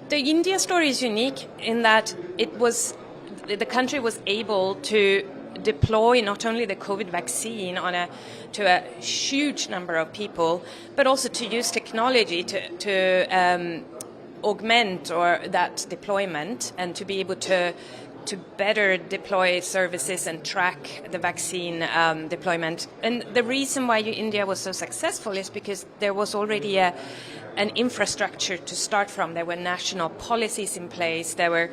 The India story is unique in that the country was able to deploy not only the COVID vaccine to a huge number of people, but also to use technology to augment that deployment and to be able to better deploy services and track the vaccine deployment. And the reason why India was so successful is because there was already an infrastructure to start from. There were national policies in place. There were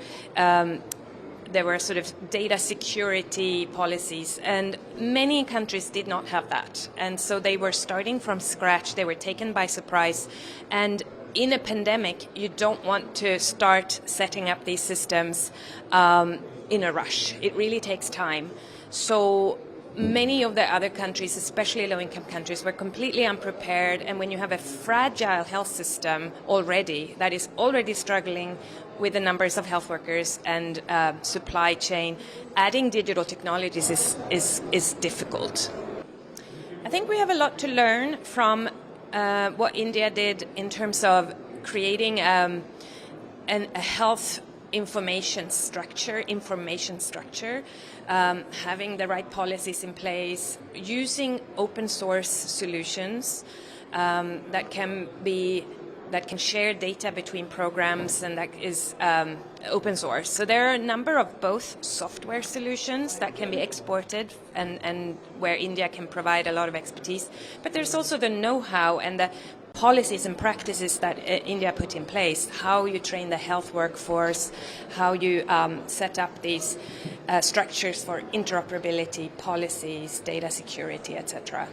sort of data security policies, and many countries did not have that. And so they were starting from scratch. They were taken by surprise. And in a pandemic, you don't want to start setting up these systems in a rush. It really takes time. So many of the other countries, especially low-income countries, were completely unprepared. And when you have a fragile health system already that is already struggling with the numbers of health workers and supply chain, adding digital technologies is difficult. I think we have a lot to learn from what India did in terms of creating a health information structure, having the right policies in place, using open source solutions that can share data between programs, and that is open source. So there are a number of both software solutions that can be exported and where India can provide a lot of expertise, but there's also the know-how and the policies and practices that India put in place, how you train the health workforce, how you set up these structures for interoperability, policies, data security, etc.